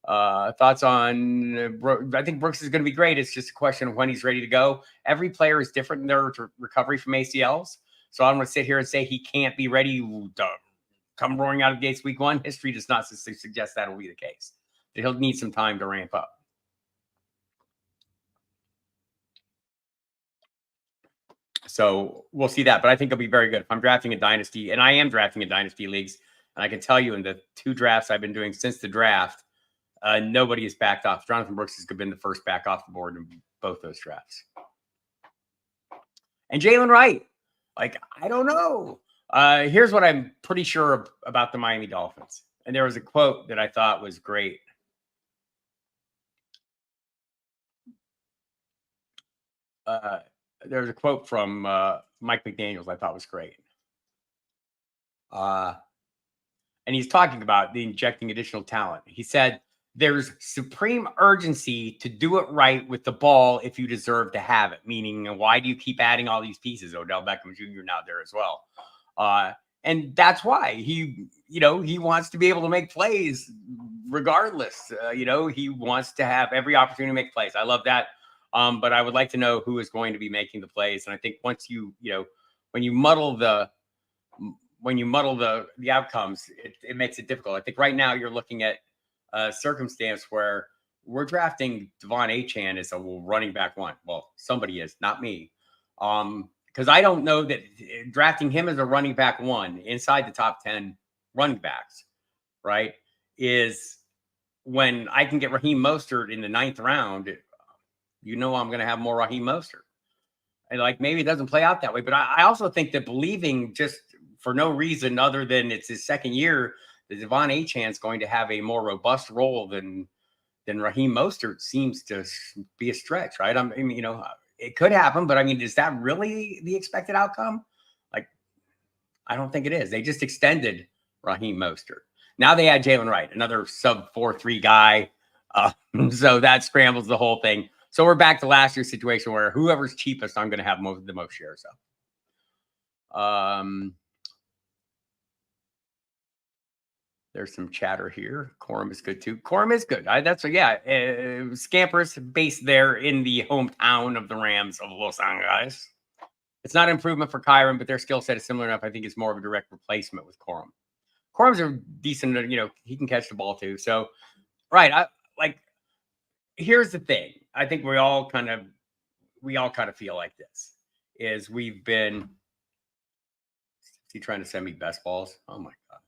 thoughts on I think Brooks is going to be great. It's just a question of when he's ready to go. Every player is different in their recovery from ACLs. So I'm going to sit here and say he can't be ready come roaring out of the gates week 1. History does not suggest that will be the case. He'll need some time to ramp up. So we'll see that. But I think it'll be very good. If I'm drafting a dynasty, and I am drafting in dynasty leagues, and I can tell you in the 2 drafts I've been doing since the draft, nobody has backed off. Jonathan Brooks has been the first back off the board in both those drafts. And Jalen Wright, like, I don't know. Here's what I'm pretty sure about the Miami Dolphins. And there was a quote that I thought was great. There was a quote from Mike McDaniels I thought was great. And he's talking about the injecting additional talent. He said, there's supreme urgency to do it right with the ball if you deserve to have it. Meaning, why do you keep adding all these pieces? Odell Beckham Jr. now there as well. And that's why he wants to be able to make plays regardless. He wants to have every opportunity to make plays. I love that. But I would like to know who is going to be making the plays. And I think once when you muddle the outcomes, it makes it difficult. I think right now you're looking at a circumstance where we're drafting Devon Achane as a running back 1. Well, somebody is, not me. Because I don't know that drafting him as a running back 1 inside the top 10 running backs, right, is when I can get Raheem Mostert in the 9th round. I'm going to have more Raheem Mostert. And maybe it doesn't play out that way. But I also think that believing just for no reason other than it's his 2nd year, that Devon Achane is going to have a more robust role than Raheem Mostert seems to be a stretch, right? It could happen, but is that really the expected outcome? I don't think it is. They just extended Raheem Mostert. Now they add Jalen Wright, another sub 4.3 guy. So that scrambles the whole thing. So we're back to last year's situation where whoever's cheapest, I'm going to have the most shares of. There's some chatter here. Corum is good too. Corum is good. Scamper's based there in the hometown of the Rams of Los Angeles. It's not an improvement for Kyron, but their skill set is similar enough. I think it's more of a direct replacement with Corum. Corum's a decent, he can catch the ball too. So, right. Here's the thing. I think we all kind of feel like this is we've been, is he trying to send me best balls? Oh my God.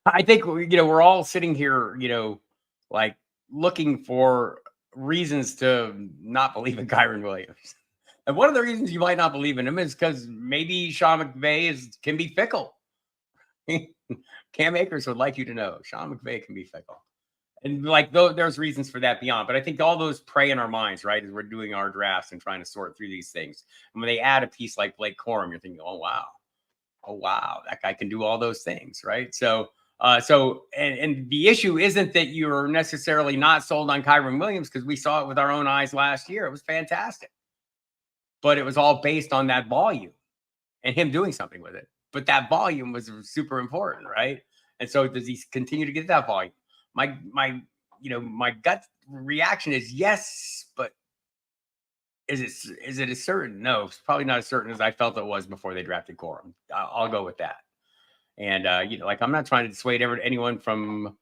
I think, we're all sitting here, looking for reasons to not believe in Kyron Williams. And one of the reasons you might not believe in him is because maybe Sean McVay can be fickle. Cam Akers would like you to know Sean McVay can be fickle. And there's reasons for that beyond. But I think all those prey in our minds, right, as we're doing our drafts and trying to sort through these things. And when they add a piece like Blake Corum, you're thinking, oh, wow, that guy can do all those things, right? So the issue isn't that you're necessarily not sold on Kyron Williams, because we saw it with our own eyes last year. It was fantastic. But it was all based on that volume and him doing something with it. But that volume was super important, right? And so does he continue to get that volume? My gut reaction is yes, but is it as certain? No, it's probably not as certain as I felt it was before they drafted Corum. I'll go with that. And I'm not trying to dissuade anyone from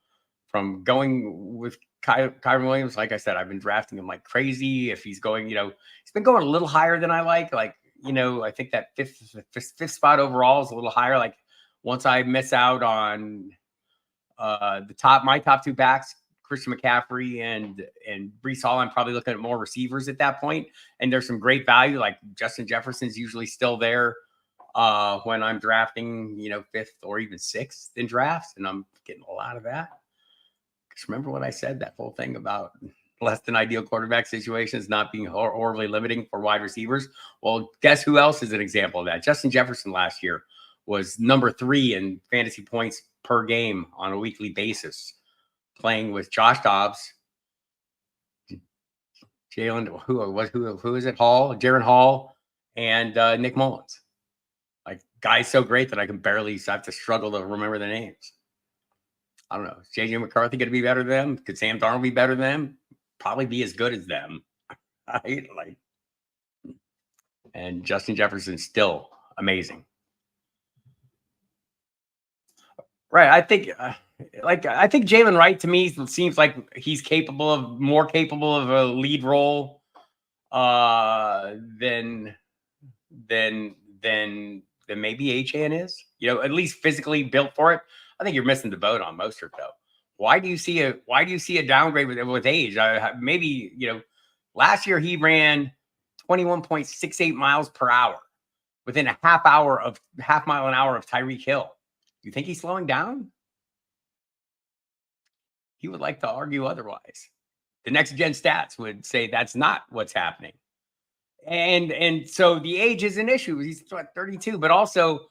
going with Kyron Williams. Like I said, I've been drafting him like crazy. If he's going, he's been going a little higher than I like. I think that fifth spot overall is a little higher. Once I miss out on my top 2 backs, Christian McCaffrey and Breece Hall, I'm probably looking at more receivers at that point. And there's some great value. Like Justin Jefferson's usually still there when I'm drafting, 5th or even 6th in drafts. And I'm getting a lot of that. Because remember what I said, that whole thing about less than ideal quarterback situations not being horribly limiting for wide receivers. Well, guess who else is an example of that? Justin Jefferson last year was number 3 in fantasy points per game on a weekly basis, playing with Josh Dobbs, Jalen, who is it? Jaron Hall, and Nick Mullins. Guys so great that I have to struggle to remember the names. I don't know. Is J.J. McCarthy going to be better than them? Could Sam Darnold be better than them? Probably be as good as them. Right? Like, and Justin Jefferson's still amazing. Right. I think, I think Jalen Wright to me seems like he's more capable of a lead role than maybe Achane is. At least physically built for it. I think you're missing the boat on Mostert though. Why do you see a downgrade with age? Maybe last year he ran 21.68 miles per hour within a half mile an hour of Tyreek Hill. You think he's slowing down? He would like to argue otherwise. The next gen stats would say that's not what's happening. And so the age is an issue. He's 32, but also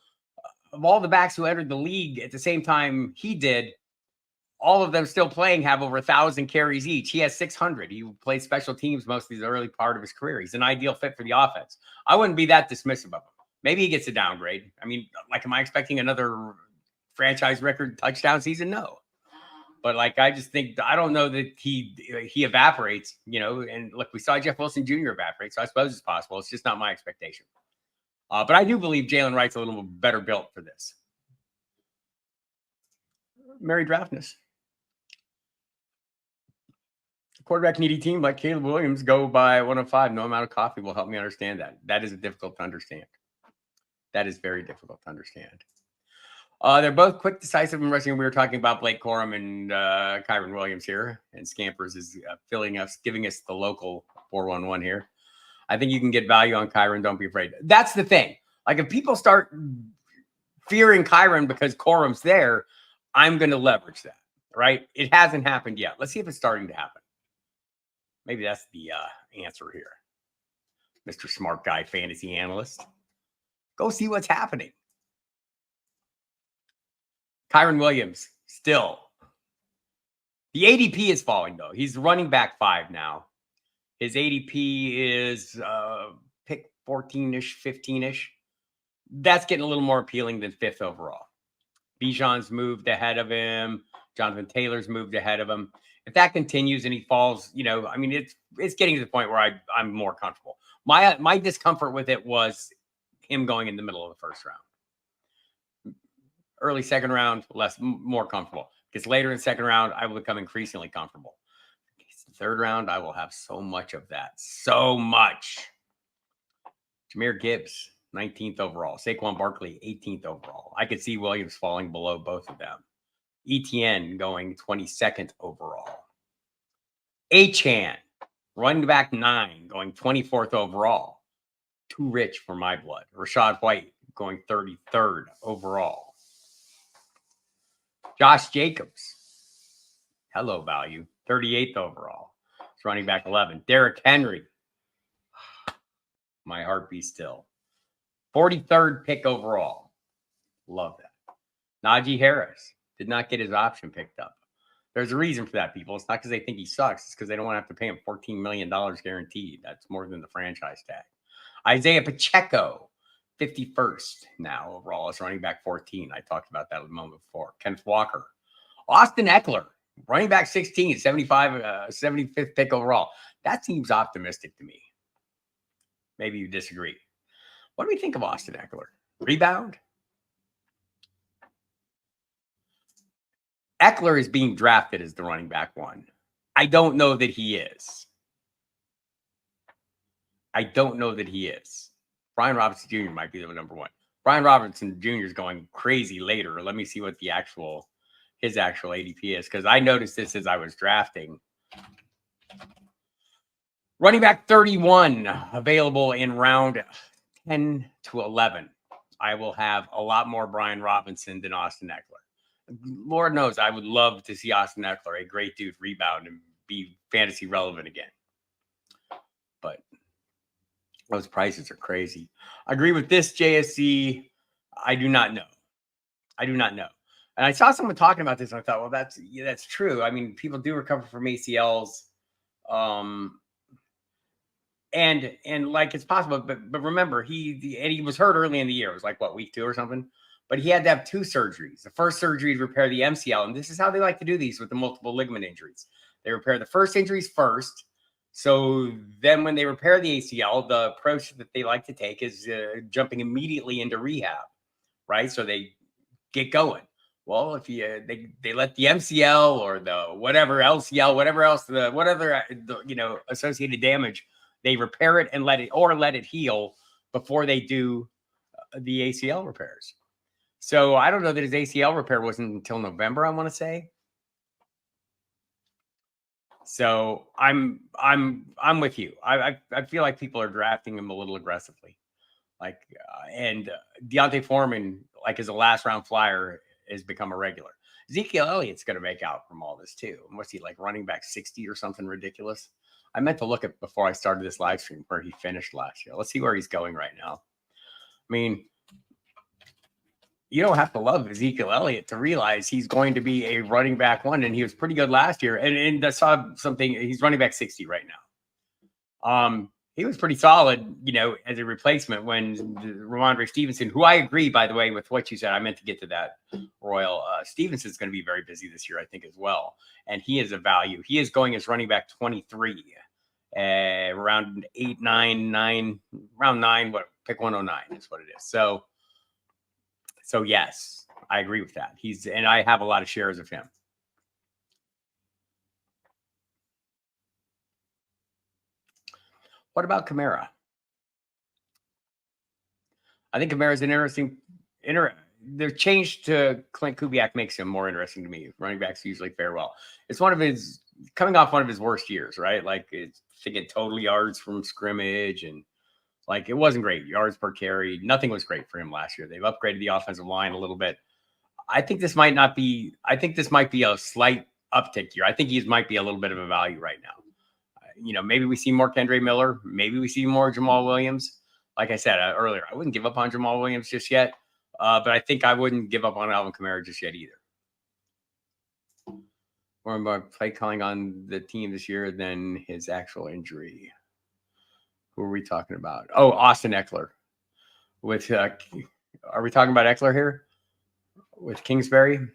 of all the backs who entered the league at the same time he did, all of them still playing have over 1,000 carries each. He has 600. He played special teams most of the early part of his career. He's an ideal fit for the offense. I wouldn't be that dismissive of him. Maybe he gets a downgrade. I mean, am I expecting another franchise record touchdown season? No. But I just think, I don't know that he evaporates, and look, we saw Jeff Wilson Jr. evaporate. So I suppose it's possible. It's just not my expectation. But I do believe Jalen Wright's a little better built for this. Mary Draftness. Quarterback needy team like Caleb Williams go by 105. No amount of coffee will help me understand that. That is difficult to understand. That is very difficult to understand. They're both quick, decisive, and rushing. We were talking about Blake Corum and Kyron Williams here, and Scampers is giving us the local 411 here. I think you can get value on Kyron. Don't be afraid. That's the thing. If people start fearing Kyron because Corum's there, I'm going to leverage that, right? It hasn't happened yet. Let's see if it's starting to happen. Maybe that's the answer here. Mr. Smart Guy Fantasy Analyst. Go see what's happening. Kyron Williams, still. The ADP is falling, though. He's running back 5 now. His ADP is pick 14-ish, 15-ish. That's getting a little more appealing than 5th overall. Bijan's moved ahead of him. Jonathan Taylor's moved ahead of him. If that continues and he falls, it's getting to the point where I'm more comfortable. My discomfort with it was him going in the middle of the first round. Early second round, more comfortable. Because later in second round, I will become increasingly comfortable. Third round, I will have so much of that. So much. Jahmyr Gibbs, 19th overall. Saquon Barkley, 18th overall. I could see Williams falling below both of them. ETN going 22nd overall. Achane, running back 9, going 24th overall. Too rich for my blood. Rashad White going 33rd overall. Josh Jacobs, hello value, 38th overall. It's running back 11. Derrick Henry, my heartbeat still. 43rd pick overall. Love that. Najee Harris did not get his option picked up. There's a reason for that, people. It's not because they think he sucks. It's because they don't want to have to pay him $14 million guaranteed. That's more than the franchise tag. Isaiah Pacheco, 51st now overall. It's running back 14. I talked about that a moment before. Kenneth Walker. Austin Eckler, running back 16, 75th pick overall. That seems optimistic to me. Maybe you disagree. What do we think of Austin Eckler? Rebound? Eckler is being drafted as the running back 1. I don't know that he is. Brian Robinson Jr. might be the number 1. Brian Robinson Jr. is going crazy later. Let me see what his actual ADP is, because I noticed this as I was drafting. Running back 31 available in round 10 to 11. I will have a lot more Brian Robinson than Austin Eckler. Lord knows I would love to see Austin Eckler, a great dude, rebound and be fantasy relevant again. But those prices are crazy. I agree with this, JSC. I do not know. And I saw someone talking about this, and I thought, well, that's true. I mean, people do recover from ACLs. And it's possible, but remember, he was hurt early in the year. It was week 2 or something. but he had to have 2 surgeries. The first surgery to repair the MCL, and this is how they like to do these with the multiple ligament injuries. They repair the first injuries first. So then when they repair the ACL, the approach that they like to take is jumping immediately into rehab, right? So they get going. Well, if you they let the MCL or the whatever LCL, whatever else, whatever associated damage, they repair it and let it heal before they do the ACL repairs. So I don't know that his ACL repair wasn't until November, I want to say. So I'm with you. I feel like people are drafting him a little aggressively. Like and Deontay Foreman, like as a last round flyer, has become a regular. Ezekiel Elliott's going to make out from all this too. What's he like, running back 60 or something ridiculous? I meant to look at before I started this live stream where he finished last year. Let's see where he's going right now. I mean, you don't have to love Ezekiel Elliott to realize he's going to be a running back 1, and he was pretty good last year. And I saw something. He's running back 60 right now. He was pretty solid, as a replacement when Ramondre Stevenson, who I agree, by the way, with what you said. I meant to get to that, Royal. Stevenson's going to be very busy this year, I think, as well. And he is a value. He is going as running back 23, around 8, 9, 9, around 9, pick 109 is what it is. So yes, I agree with that. And I have a lot of shares of him. What about Kamara? I think Kamara is an interesting. The change to Clint Kubiak makes him more interesting to me. Running backs usually fare well. It's coming off one of his worst years, right? Like it's thinking total yards from scrimmage, and like it wasn't great. Yards per carry, nothing was great for him last year. They've upgraded the offensive line a little bit. I think this might be a slight uptick here. I think he might be a little bit of a value right now. Maybe we see more Kendre Miller. Maybe we see more Jamal Williams. Like I said earlier, I wouldn't give up on Jamal Williams just yet. But I think I wouldn't give up on Alvin Kamara just yet either. More about play calling on the team this year than his actual injury. Who are we talking about? Oh, Austin Eckler. Are we talking about Eckler here? With Kingsbury?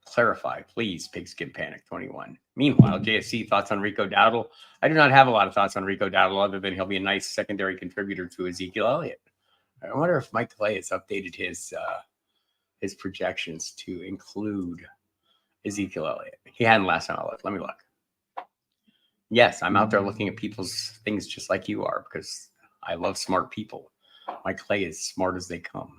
Clarify, please, Pigskin Panic 21. Meanwhile, JSC, thoughts on Rico Dowdle? I do not have a lot of thoughts on Rico Dowdle other than he'll be a nice secondary contributor to Ezekiel Elliott. I wonder if Mike Clay has updated his projections to include Ezekiel Elliott. He hadn't last time I looked. Let me look. Yes, I'm out there looking at people's things just like you are because I love smart people. Mike Clay is smart as they come.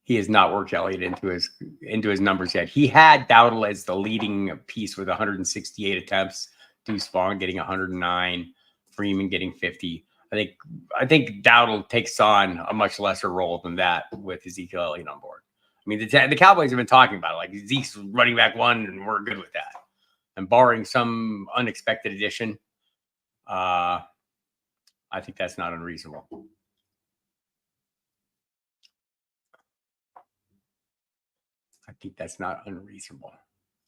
He has not worked Elliott into his numbers yet. He had Dowdle as the leading piece with 168 attempts. Deuce Vaughn getting 109. Freeman getting 50. I think Dowdle takes on a much lesser role than that with Ezekiel Elliott on board. I mean, the Cowboys have been talking about it. Like Zeke's running back 1, and we're good with that. And barring some unexpected addition, I think that's not unreasonable. I think that's not unreasonable.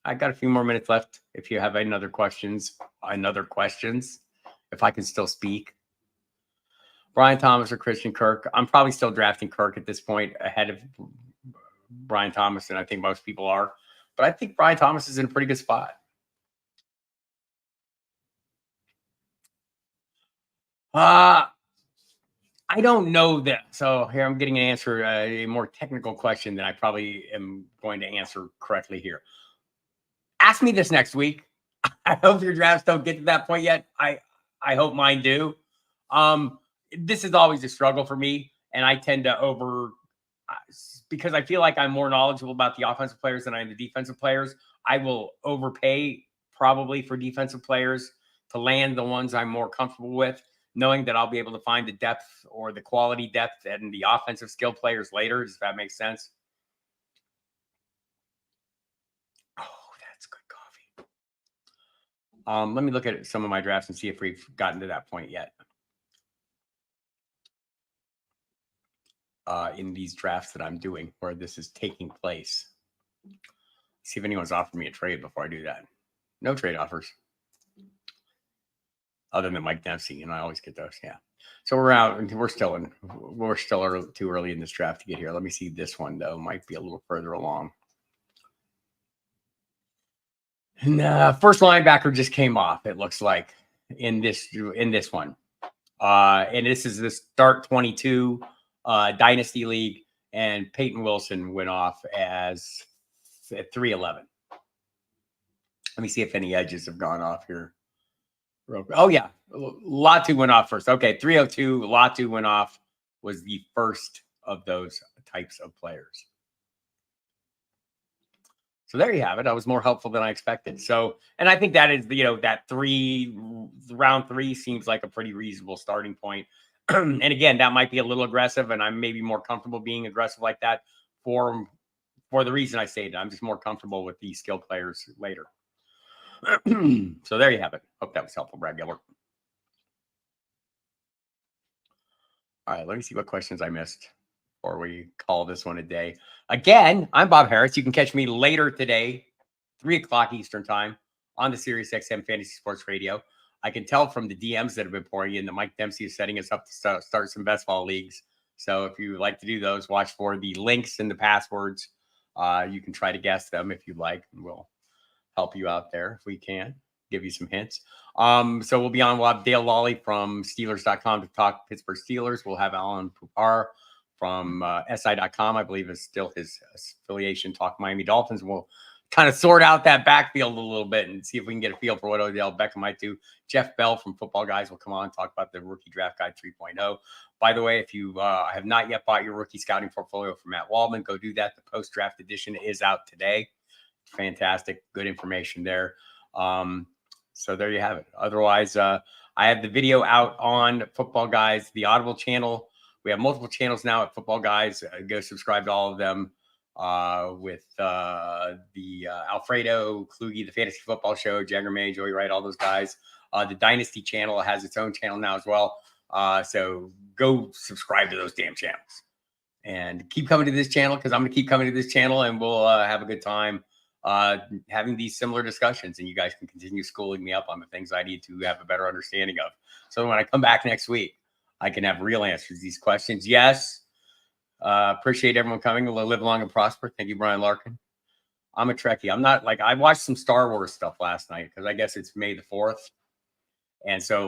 I got a few more minutes left. If you have any other questions, if I can still speak. Brian Thomas or Christian Kirk. I'm probably still drafting Kirk at this point ahead of Brian Thomas, and I think most people are. But I think Brian Thomas is in a pretty good spot. I don't know that. So here I'm getting an answer, a more technical question than I probably am going to answer correctly here. Ask me this next week. I hope your drafts don't get to that point yet. I hope mine do. This is always a struggle for me, and I tend to because I feel like I'm more knowledgeable about the offensive players than I am the defensive players. I will overpay probably for defensive players to land the ones I'm more comfortable with, knowing that I'll be able to find the depth or the quality depth and the offensive skill players later. Does that make sense? Oh, that's good coffee. Let me look at some of my drafts and see if we've gotten to that point yet. In these drafts that I'm doing where this is taking place. See if anyone's offered me a trade before I do that. No trade offers. other than Mike Dempsey. I always get those. Yeah. So we're out, and we're still too early in this draft to get here. Let me see this one though. Might be a little further along. And first linebacker just came off. It looks like in this one. And this is the start 22 Dynasty League, and Peyton Wilson went off as at 311. Let me see if any edges have gone off here. Oh, yeah. Latu went off first. Okay, 302. Latu went off, was the first of those types of players. So there you have it. I was more helpful than I expected. So, and I think that is, that round three seems like a pretty reasonable starting point. And again, that might be a little aggressive, and I'm maybe more comfortable being aggressive like that for the reason I stated. I'm just more comfortable with these skill players later. So there you have it. Hope that was helpful, Brad Gilbert. All right, let me see what questions I missed before we call this one a day. Again, I'm Bob Harris. You can catch me later today, 3 o'clock Eastern time on the SiriusXM Fantasy Sports Radio. I can tell from the DMs that have been pouring in that Mike Dempsey is setting us up to start some best ball leagues. So if you like to do those, watch for the links and the passwords. You can try to guess them if you'd like, and we'll help you out there if we can, give you some hints. So we'll have Dale Lawley from Steelers.com to talk Pittsburgh Steelers. We'll have Alan Pupar from SI.com, I believe is still his affiliation, talk Miami Dolphins. We'll kind of sort out that backfield a little bit and see if we can get a feel for what Odell Beckham might do. Jeff Bell from Football Guys will come on and talk about the Rookie Draft Guide 3.0. By the way, if you have not yet bought your rookie scouting portfolio from Matt Waldman, go do that. The post-draft edition is out today. Fantastic. Good information there. So there you have it. Otherwise, I have the video out on Football Guys, the Audible channel. We have multiple channels now at Football Guys. Go subscribe to all of them with the Alfredo, Kluge, the Fantasy Football Show, Jagger May, Joey Wright, all those guys. The Dynasty channel has its own channel now as well. So go subscribe to those damn channels. And keep coming to this channel, because I'm going to keep coming to this channel, and we'll have a good time having these similar discussions, and you guys can continue schooling me up on the things I need to have a better understanding of. So when I come back next week, I can have real answers to these questions. Yes. Appreciate everyone coming. We'll live long and prosper. Thank you, Brian Larkin. I'm a Trekkie. I'm not I watched some Star Wars stuff last night because I guess it's May the 4th. And so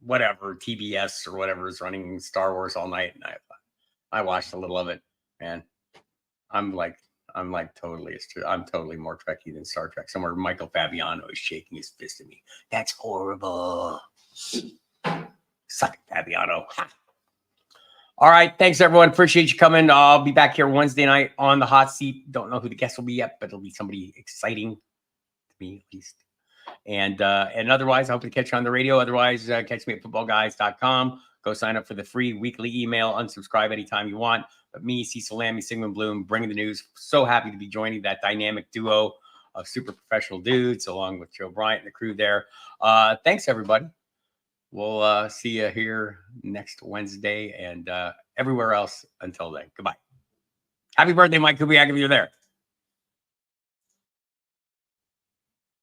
whatever, TBS or whatever is running Star Wars all night. And I watched a little of it, man. I'm totally more Trekkie than Star Trek. Somewhere Michael Fabiano is shaking his fist at me. That's horrible. Suck it, Fabiano. Ha. All right. Thanks, everyone. Appreciate you coming. I'll be back here Wednesday night on the hot seat. Don't know who the guest will be yet, but it'll be somebody exciting to me, at least. And otherwise, I hope to catch you on the radio. Otherwise, catch me at footballguys.com. Go sign up for the free weekly email. Unsubscribe anytime you want. But me, Cecil Lammy, Sigmund Bloom, bringing the news. So happy to be joining that dynamic duo of super professional dudes, along with Joe Bryant and the crew there. Thanks, everybody. We'll see you here next Wednesday and everywhere else until then. Goodbye. Happy birthday, Mike Kubiak, if you're there.